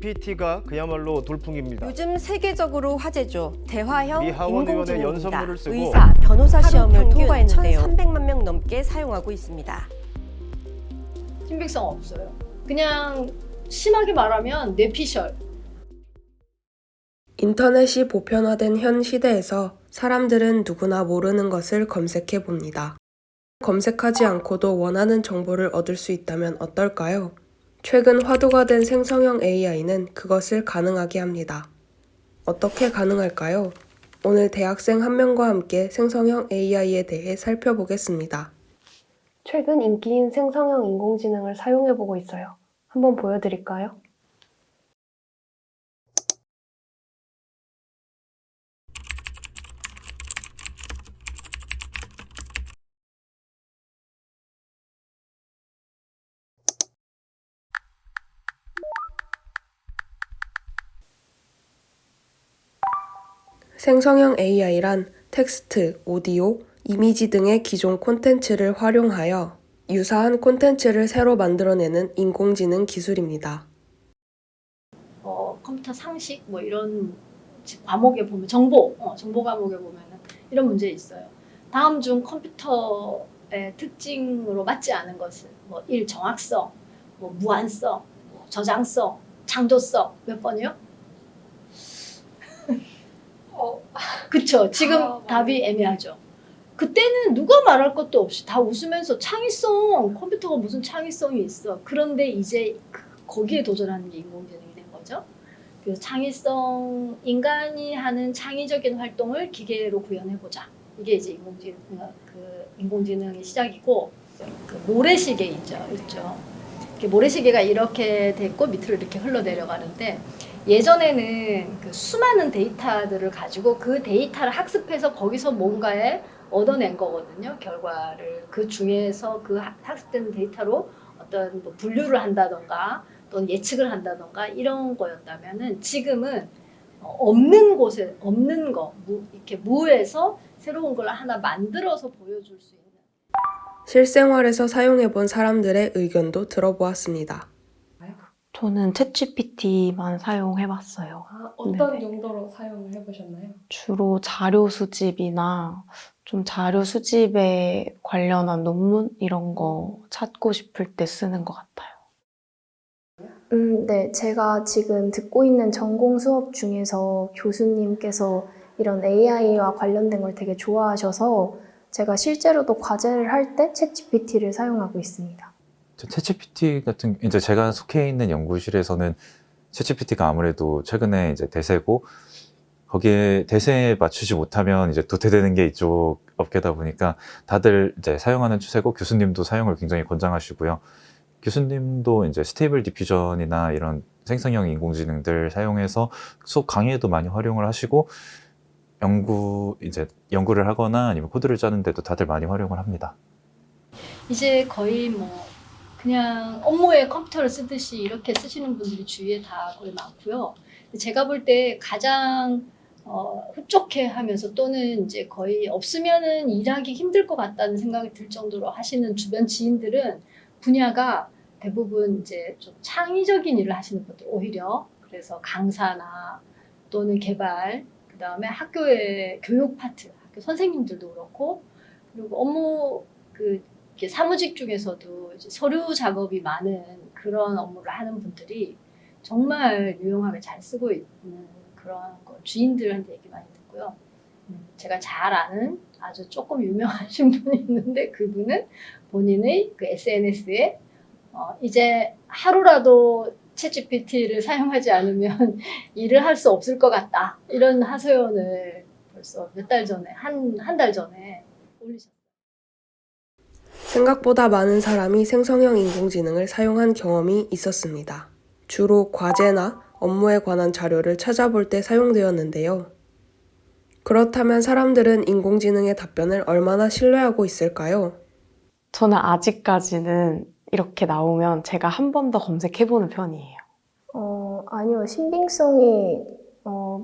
GPT가 그야말로 돌풍입니다. 요즘 세계적으로 화제죠. 대화형 미 하원 의원의 인공지능입니다. 연설문을 쓰고 의사, 변호사 시험을 평균 통과했는데요. 1,300만 명 넘게 사용하고 있습니다. 신빙성 없어요. 그냥 심하게 말하면 뇌피셜. 인터넷이 보편화된 현 시대에서 사람들은 누구나 모르는 것을 검색해 봅니다. 검색하지 않고도 원하는 정보를 얻을 수 있다면 어떨까요? 최근 화두가 된 생성형 AI는 그것을 가능하게 합니다. 어떻게 가능할까요? 오늘 대학생 한 명과 함께 생성형 AI에 대해 살펴보겠습니다. 최근 인기인 생성형 인공지능을 사용해보고 있어요. 한번 보여드릴까요? 생성형 AI란 텍스트, 오디오, 이미지 등의 기존 콘텐츠를 활용하여 유사한 콘텐츠를 새로 만들어내는 인공지능 기술입니다. 컴퓨터 상식 뭐 이런 과목에 보면 정보 과목에 보면은 이런 문제 있어요. 다음 중 컴퓨터의 특징으로 맞지 않은 것은 뭐 1. 정확성, 뭐 무한성, 뭐 저장성, 창조성. 몇 번이요? 그쵸. 지금 답이 애매하죠. 그때는 누가 말할 것도 없이 다 웃으면서 창의성, 컴퓨터가 무슨 창의성이 있어. 그런데 이제 거기에 도전하는 게 인공지능이 된 거죠. 그래서 창의성, 인간이 하는 창의적인 활동을 기계로 구현해보자. 이게 이제 인공지능의 시작이고, 모래시계 있죠. 모래시계가 이렇게 됐고 밑으로 이렇게 흘러내려가는데, 예전에는 그 수많은 데이터들을 가지고 그 데이터를 학습해서 거기서 뭔가에 얻어낸 거거든요. 결과를. 그 중에서 그 학습된 데이터로 어떤 뭐 분류를 한다던가 또는 예측을 한다던가 이런 거였다면은 지금은 없는 곳에 없는 거 이렇게 무에서 새로운 걸 하나 만들어서 보여줄 수 있는. 실생활에서 사용해본 사람들의 의견도 들어보았습니다. 저는 챗GPT만 사용해봤어요. 어떤 용도로 사용을 해보셨나요? 주로 자료 수집이나 좀 자료 수집에 관련한 논문 이런 거 찾고 싶을 때 쓰는 것 같아요. 네, 제가 지금 듣고 있는 전공 수업 중에서 교수님께서 이런 AI와 관련된 걸 되게 좋아하셔서 제가 실제로도 과제를 할 때 챗GPT를 사용하고 있습니다. 챗GPT 같은 이제 제가 속해 있는 연구실에서는 챗GPT가 아무래도 최근에 이제 대세고 거기에 대세에 맞추지 못하면 이제 도태되는 게 이쪽 업계다 보니까 다들 이제 사용하는 추세고 교수님도 사용을 굉장히 권장하시고요. 교수님도 이제 스테이블 디퓨전이나 이런 생성형 인공지능들 사용해서 수업 강의에도 많이 활용을 하시고 연구를 하거나 아니면 코드를 짜는데도 다들 많이 활용을 합니다. 이제 거의 뭐 그냥 업무에 컴퓨터를 쓰듯이 이렇게 쓰시는 분들이 주위에 다 거의 많고요. 제가 볼 때 가장 흡족해 하면서 또는 이제 거의 없으면은 일하기 힘들 것 같다는 생각이 들 정도로 하시는 주변 지인들은 분야가 대부분 이제 좀 창의적인 일을 하시는 분들 오히려 그래서 강사나 또는 개발 그 다음에 학교의 교육 파트 학교 선생님들도 그렇고 그리고 업무 사무직 중에서도 이제 서류 작업이 많은 그런 업무를 하는 분들이 정말 유용하게 잘 쓰고 있는 그런 거 주인들한테 얘기 많이 듣고요. 제가 잘 아는 아주 조금 유명하신 분이 있는데 그분은 본인의 그 SNS에 이제 하루라도 챗GPT를 사용하지 않으면 일을 할 수 없을 것 같다. 이런 하소연을 벌써 몇 달 전에, 한 달 전에 올리셨어요. 생각보다 많은 사람이 생성형 인공지능을 사용한 경험이 있었습니다. 주로 과제나 업무에 관한 자료를 찾아볼 때 사용되었는데요. 그렇다면 사람들은 인공지능의 답변을 얼마나 신뢰하고 있을까요? 저는 아직까지는 이렇게 나오면 제가 한 번 더 검색해보는 편이에요. 아니요. 신빙성이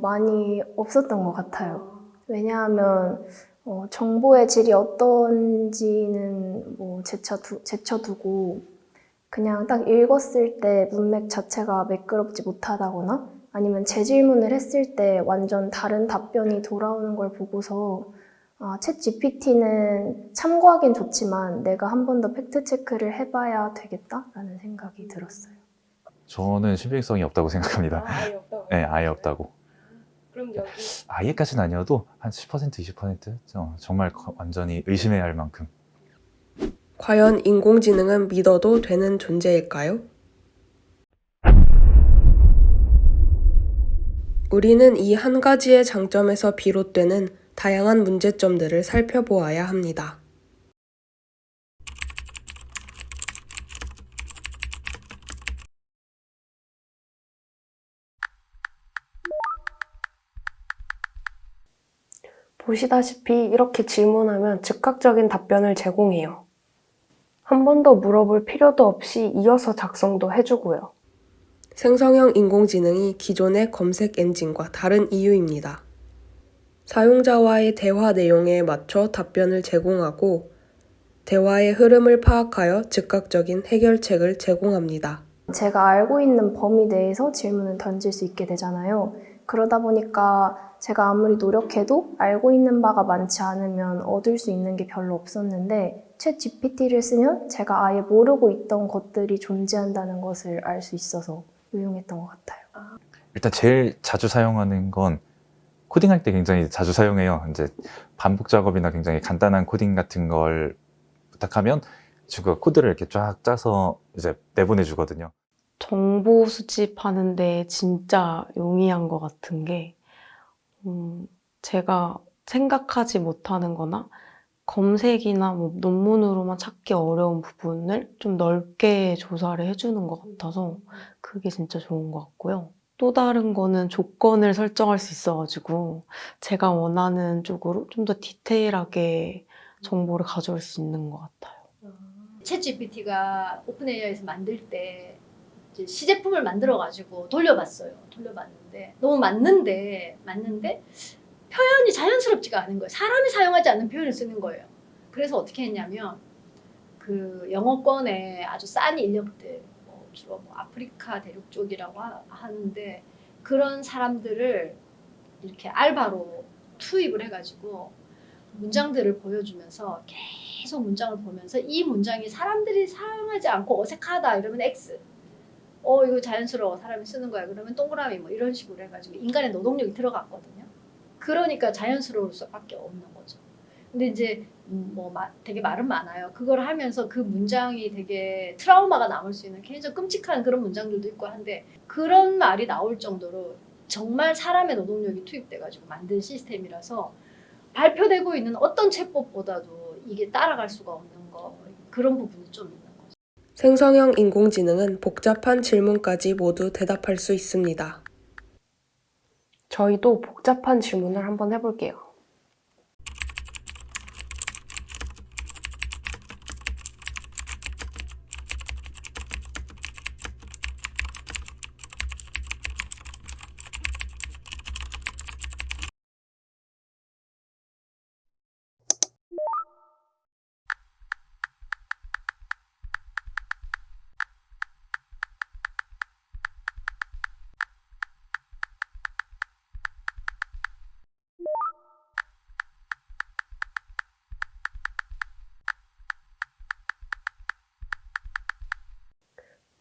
많이 없었던 것 같아요. 왜냐하면 정보의 질이 어떤지는 뭐 제쳐두고 그냥 딱 읽었을 때 문맥 자체가 매끄럽지 못하다거나 아니면 재질문을 했을 때 완전 다른 답변이 돌아오는 걸 보고서 챗 GPT는 참고하긴 좋지만 내가 한 번 더 팩트 체크를 해봐야 되겠다라는 생각이 들었어요. 저는 신빙성이 없다고 생각합니다. 아예 없다고. 네, 아예 없다고. 그럼 여기 아예까지는 아니어도 한 10%, 20% 정말 완전히 의심해야 할 만큼. 과연 인공지능은 믿어도 되는 존재일까요? 우리는 이 한 가지의 장점에서 비롯되는 다양한 문제점들을 살펴보아야 합니다. 보시다시피 이렇게 질문하면 즉각적인 답변을 제공해요. 한 번 더 물어볼 필요도 없이 이어서 작성도 해주고요. 생성형 인공지능이 기존의 검색 엔진과 다른 이유입니다. 사용자와의 대화 내용에 맞춰 답변을 제공하고 대화의 흐름을 파악하여 즉각적인 해결책을 제공합니다. 제가 알고 있는 범위 내에서 질문을 던질 수 있게 되잖아요. 그러다 보니까 제가 아무리 노력해도 알고 있는 바가 많지 않으면 얻을 수 있는 게 별로 없었는데 챗 GPT를 쓰면 제가 아예 모르고 있던 것들이 존재한다는 것을 알 수 있어서 유용했던 것 같아요. 일단 제일 자주 사용하는 건 코딩할 때 굉장히 자주 사용해요. 이제 반복 작업이나 굉장히 간단한 코딩 같은 걸 부탁하면 친구가 코드를 이렇게 쫙 짜서 이제 내보내 주거든요. 정보 수집하는데 진짜 용이한 것 같은 게 제가 생각하지 못하는 거나 검색이나 뭐 논문으로만 찾기 어려운 부분을 좀 넓게 조사를 해주는 것 같아서 그게 진짜 좋은 것 같고요. 또 다른 거는 조건을 설정할 수 있어가지고 제가 원하는 쪽으로 좀 더 디테일하게 정보를 가져올 수 있는 것 같아요. 챗 GPT가 오픈 AI에서 만들 때 이제 시제품을 만들어가지고 돌려봤어요. 돌려봤는데 너무 맞는데 표현이 자연스럽지가 않은 거예요. 사람이 사용하지 않는 표현을 쓰는 거예요. 그래서 어떻게 했냐면 그 영어권에 아주 싼 인력들, 주로 아프리카 대륙 쪽이라고 하는데 그런 사람들을 이렇게 알바로 투입을 해가지고 문장들을 보여주면서 계속 문장을 보면서 이 문장이 사람들이 사용하지 않고 어색하다 이러면 X, 이거 자연스러워 사람이 쓰는 거야 그러면 동그라미 뭐 이런 식으로 해가지고 인간의 노동력이 들어갔거든요. 그러니까 자연스러울 수밖에 없는 거죠. 근데 이제 되게 말은 많아요. 그걸 하면서 그 문장이 되게 트라우마가 남을 수 있는 굉장히 끔찍한 그런 문장들도 있고 한데 그런 말이 나올 정도로 정말 사람의 노동력이 투입돼가지고 만든 시스템이라서 발표되고 있는 어떤 챗봇보다도 이게 따라갈 수가 없는 거 그런 부분이 좀 있는 거죠. 생성형 인공지능은 복잡한 질문까지 모두 대답할 수 있습니다. 저희도 복잡한 질문을 한번 해볼게요.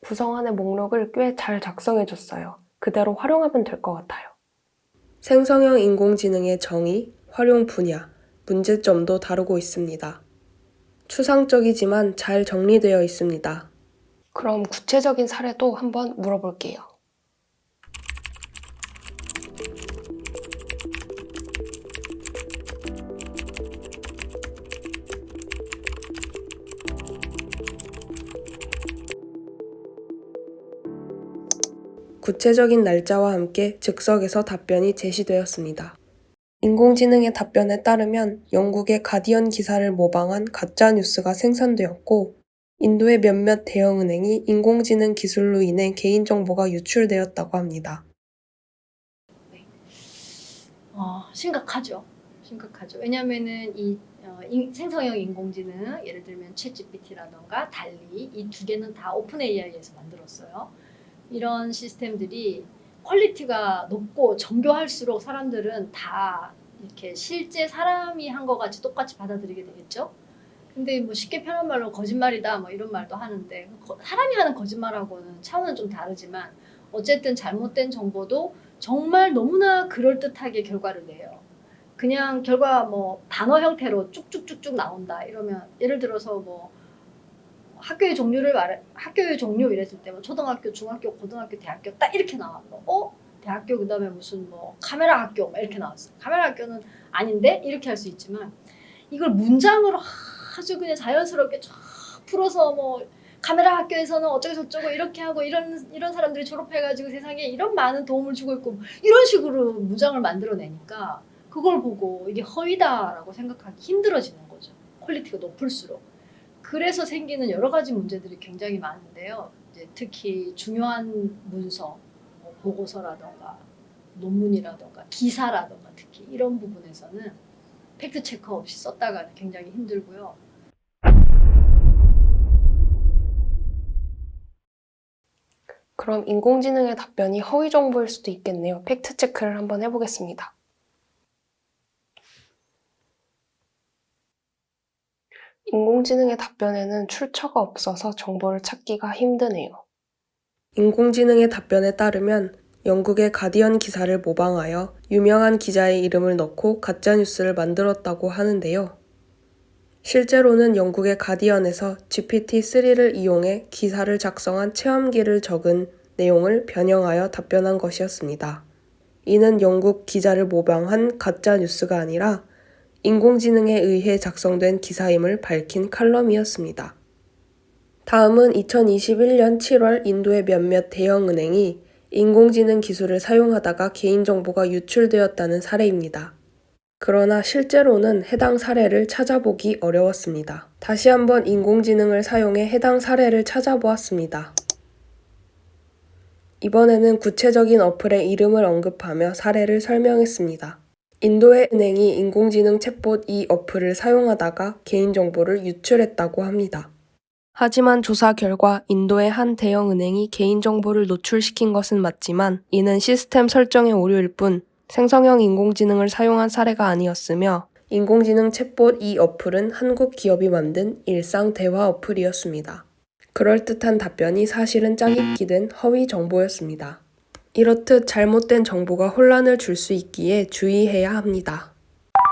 구성안의 목록을 꽤 잘 작성해줬어요. 그대로 활용하면 될 것 같아요. 생성형 인공지능의 정의, 활용 분야, 문제점도 다루고 있습니다. 추상적이지만 잘 정리되어 있습니다. 그럼 구체적인 사례도 한번 물어볼게요. 구체적인 날짜와 함께 즉석에서 답변이 제시되었습니다. 인공지능의 답변에 따르면 영국의 가디언 기사를 모방한 가짜 뉴스가 생산되었고 인도의 몇몇 대형은행이 인공지능 기술로 인해 개인정보가 유출되었다고 합니다. 심각하죠. 왜냐하면은 이 생성형 인공지능, 예를 들면 챗GPT라던가 달리 이 두 개는 다 오픈 AI에서 만들었어요. 이런 시스템들이 퀄리티가 높고 정교할수록 사람들은 다 이렇게 실제 사람이 한 것 같이 똑같이 받아들이게 되겠죠. 근데 뭐 쉽게 편한 말로 거짓말이다 뭐 이런 말도 하는데 사람이 하는 거짓말하고는 차원은 좀 다르지만 어쨌든 잘못된 정보도 정말 너무나 그럴듯하게 결과를 내요. 그냥 결과 뭐 단어 형태로 쭉쭉쭉쭉 나온다 이러면 예를 들어서 뭐 학교의 종류 이랬을 때 뭐 초등학교, 중학교, 고등학교, 대학교 딱 이렇게 나왔어. 대학교 그다음에 무슨 뭐 카메라 학교 막 이렇게 나왔어. 카메라 학교는 아닌데 이렇게 할 수 있지만 이걸 문장으로 아주 그냥 자연스럽게 쫙 풀어서 뭐 카메라 학교에서는 어쩌고 저쩌고 이렇게 하고 이런 사람들이 졸업해가지고 세상에 이런 많은 도움을 주고 있고 이런 식으로 문장을 만들어내니까 그걸 보고 이게 허위다라고 생각하기 힘들어지는 거죠. 퀄리티가 높을수록. 그래서 생기는 여러 가지 문제들이 굉장히 많은데요. 이제 특히 중요한 문서, 뭐 보고서라던가 논문이라던가 기사라던가 특히 이런 부분에서는 팩트 체크 없이 썼다가는 굉장히 힘들고요. 그럼 인공지능의 답변이 허위 정보일 수도 있겠네요. 팩트 체크를 한번 해보겠습니다. 인공지능의 답변에는 출처가 없어서 정보를 찾기가 힘드네요. 인공지능의 답변에 따르면 영국의 가디언 기사를 모방하여 유명한 기자의 이름을 넣고 가짜뉴스를 만들었다고 하는데요. 실제로는 영국의 가디언에서 GPT-3를 이용해 기사를 작성한 체험기를 적은 내용을 변형하여 답변한 것이었습니다. 이는 영국 기자를 모방한 가짜뉴스가 아니라 인공지능에 의해 작성된 기사임을 밝힌 칼럼이었습니다. 다음은 2021년 7월 인도의 몇몇 대형은행이 인공지능 기술을 사용하다가 개인정보가 유출되었다는 사례입니다. 그러나 실제로는 해당 사례를 찾아보기 어려웠습니다. 다시 한번 인공지능을 사용해 해당 사례를 찾아보았습니다. 이번에는 구체적인 어플의 이름을 언급하며 사례를 설명했습니다. 인도의 은행이 인공지능 챗봇 이 어플을 사용하다가 개인정보를 유출했다고 합니다. 하지만 조사 결과 인도의 한 대형은행이 개인정보를 노출시킨 것은 맞지만 이는 시스템 설정의 오류일 뿐 생성형 인공지능을 사용한 사례가 아니었으며 인공지능 챗봇 이 어플은 한국 기업이 만든 일상 대화 어플이었습니다. 그럴듯한 답변이 사실은 짜깁기된 허위 정보였습니다. 이렇듯 잘못된 정보가 혼란을 줄 수 있기에 주의해야 합니다.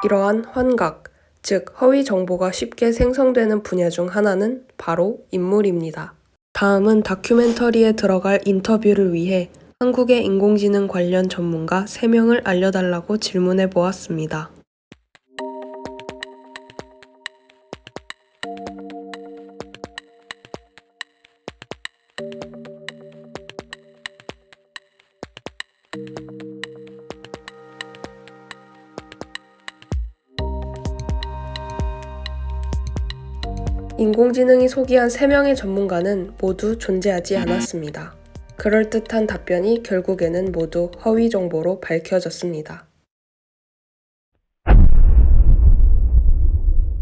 이러한 환각, 즉 허위 정보가 쉽게 생성되는 분야 중 하나는 바로 인물입니다. 다음은 다큐멘터리에 들어갈 인터뷰를 위해 한국의 인공지능 관련 전문가 3명을 알려달라고 질문해 보았습니다. 인공지능이 소개한 3명의 전문가는 모두 존재하지 않았습니다. 그럴듯한 답변이 결국에는 모두 허위 정보로 밝혀졌습니다.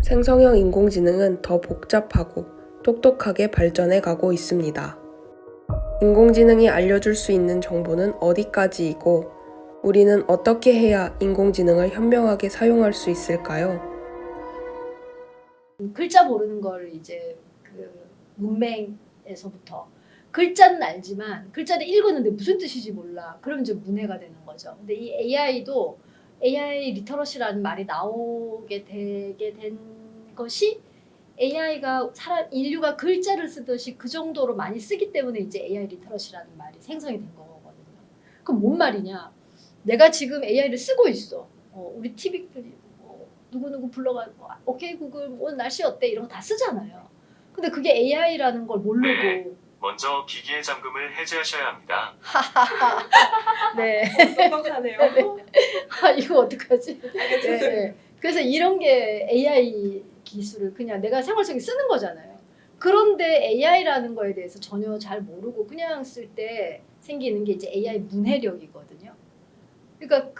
생성형 인공지능은 더 복잡하고 똑똑하게 발전해 가고 있습니다. 인공지능이 알려줄 수 있는 정보는 어디까지이고 우리는 어떻게 해야 인공지능을 현명하게 사용할 수 있을까요? 글자 모르는 걸 이제 그 문맹에서부터 글자는 알지만 글자를 읽었는데 무슨 뜻인지 몰라. 그러면 이제 문해가 되는 거죠. 근데 이 AI도 AI 리터러시라는 말이 나오게 되게 된 것이 AI가 인류가 글자를 쓰듯이 그 정도로 많이 쓰기 때문에 이제 AI 리터러시라는 말이 생성이 된 거거든요. 그럼 뭔 말이냐? 내가 지금 AI를 쓰고 있어. 우리 TV들이 누구누구 불러가 오케이 구글 오늘 날씨 어때 이런 거 다 쓰잖아요. 근데 그게 AI라는 걸 모르고 먼저 기기의 잠금을 해제하셔야 합니다. 네. 똑똑하네요. 이거 어떡하지? 네. 그래서 이런 게 AI 기술을 그냥 내가 생활 속에 쓰는 거잖아요. 그런데 AI라는 거에 대해서 전혀 잘 모르고 그냥 쓸 때 생기는 게 이제 AI 문해력이거든요. 그러니까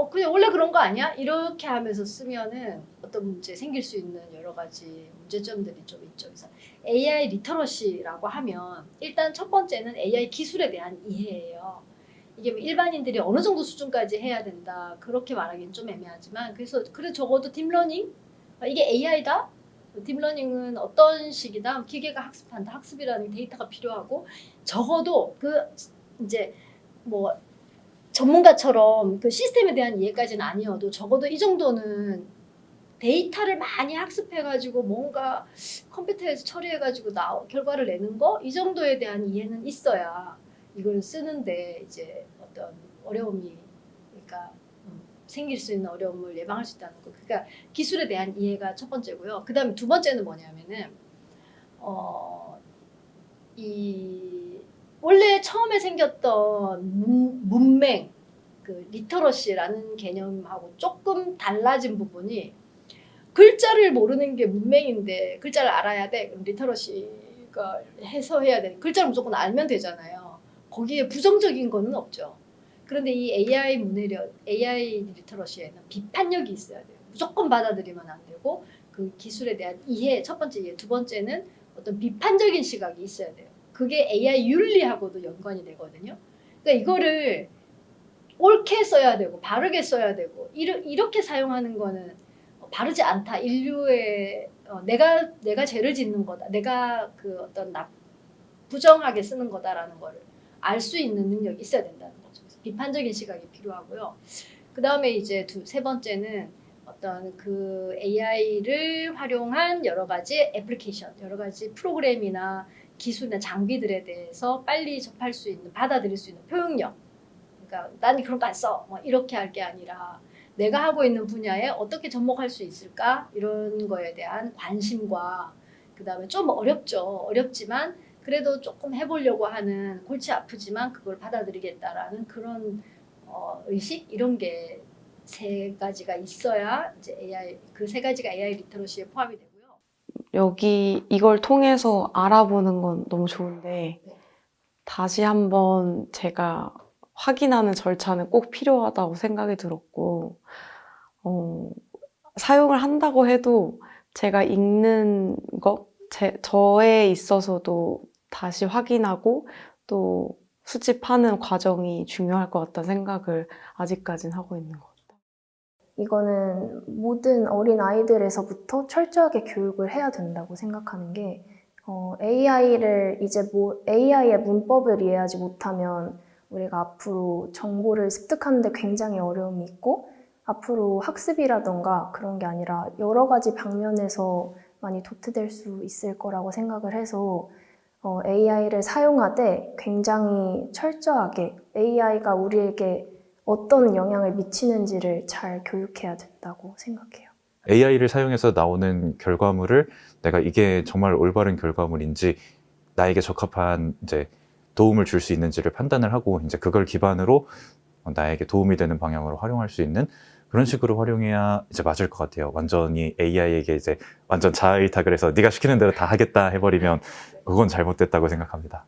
그냥 원래 그런 거 아니야? 이렇게 하면서 쓰면은 어떤 문제 생길 수 있는 여러 가지 문제점들이 좀 있죠. 그래서 AI 리터러시라고 하면 일단 첫 번째는 AI 기술에 대한 이해예요. 이게 뭐 일반인들이 어느 정도 수준까지 해야 된다 그렇게 말하기는 좀 애매하지만 그래 적어도 딥러닝 이게 AI다. 딥러닝은 어떤 식이다. 기계가 학습한다. 학습이라는 데이터가 필요하고 적어도 이제 뭐 전문가처럼 그 시스템에 대한 이해까지는 아니어도 적어도 이 정도는 데이터를 많이 학습해가지고 뭔가 컴퓨터에서 처리해가지고 결과를 내는 거 이 정도에 대한 이해는 있어야 이걸 쓰는데 이제 어떤 어려움이 그러니까 생길 수 있는 어려움을 예방할 수 있다는 거. 그러니까 기술에 대한 이해가 첫 번째고요. 그다음에 두 번째는 뭐냐면은 원래 처음에 생겼던 문맹, 그 리터러시라는 개념하고 조금 달라진 부분이 글자를 모르는 게 문맹인데 글자를 알아야 돼. 그럼 리터러시가 해야 돼. 글자를 무조건 알면 되잖아요. 거기에 부정적인 거는 없죠. 그런데 이 AI 리터러시에는 비판력이 있어야 돼요. 무조건 받아들이면 안 되고 그 기술에 대한 이해, 첫 번째 이해, 두 번째는 어떤 비판적인 시각이 있어야 돼요. 그게 AI 윤리하고도 연관이 되거든요. 그러니까 이거를 옳게 써야 되고 바르게 써야 되고 이렇게 사용하는 거는 바르지 않다. 인류의 내가 죄를 짓는 거다. 내가 그 어떤 부정하게 쓰는 거다라는 거를 알 수 있는 능력이 있어야 된다는 거죠. 그래서 비판적인 시각이 필요하고요. 그 다음에 이제 세 번째는 어떤 그 AI를 활용한 여러 가지 애플리케이션, 여러 가지 프로그램이나 기술이나 장비들에 대해서 빨리 접할 수 있는, 받아들일 수 있는 표현력. 그러니까 난 그런 거 안 써. 뭐 이렇게 할 게 아니라 내가 하고 있는 분야에 어떻게 접목할 수 있을까? 이런 거에 대한 관심과 그 다음에 좀 어렵죠. 어렵지만 그래도 조금 해보려고 하는 골치 아프지만 그걸 받아들이겠다라는 그런 의식 이런 게 세 가지가 있어야 이제 그 세 가지가 AI 리터러시에 포함이 되고요. 이걸 통해서 알아보는 건 너무 좋은데 다시 한번 제가 확인하는 절차는 꼭 필요하다고 생각이 들었고 사용을 한다고 해도 제가 읽는 것, 저에 있어서도 다시 확인하고 또 수집하는 과정이 중요할 것 같다는 생각을 아직까지는 하고 있는 것 같아요. 이거는 모든 어린 아이들에서부터 철저하게 교육을 해야 된다고 생각하는 게 AI를 AI의 문법을 이해하지 못하면 우리가 앞으로 정보를 습득하는 데 굉장히 어려움이 있고 앞으로 학습이라던가 그런 게 아니라 여러 가지 방면에서 많이 도태될 수 있을 거라고 생각을 해서 AI를 사용하되 굉장히 철저하게 AI가 우리에게 어떤 영향을 미치는지를 잘 교육해야 된다고 생각해요. AI를 사용해서 나오는 결과물을 내가 이게 정말 올바른 결과물인지 나에게 적합한 이제 도움을 줄 수 있는지를 판단을 하고 이제 그걸 기반으로 나에게 도움이 되는 방향으로 활용할 수 있는 그런 식으로 활용해야 이제 맞을 것 같아요. 완전히 AI에게 이제 완전 자아의탁을 해서 네가 시키는 대로 다 하겠다 해버리면 그건 잘못됐다고 생각합니다.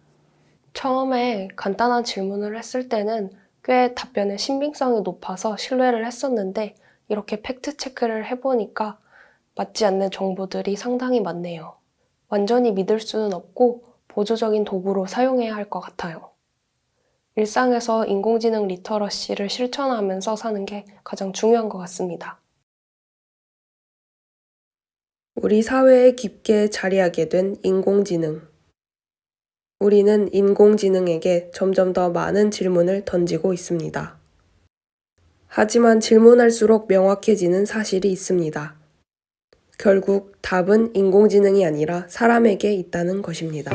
처음에 간단한 질문을 했을 때는 꽤 답변의 신빙성이 높아서 신뢰를 했었는데 이렇게 팩트 체크를 해보니까 맞지 않는 정보들이 상당히 많네요. 완전히 믿을 수는 없고 보조적인 도구로 사용해야 할 것 같아요. 일상에서 인공지능 리터러시를 실천하면서 사는 게 가장 중요한 것 같습니다. 우리 사회에 깊게 자리하게 된 인공지능. 우리는 인공지능에게 점점 더 많은 질문을 던지고 있습니다. 하지만 질문할수록 명확해지는 사실이 있습니다. 결국 답은 인공지능이 아니라 사람에게 있다는 것입니다.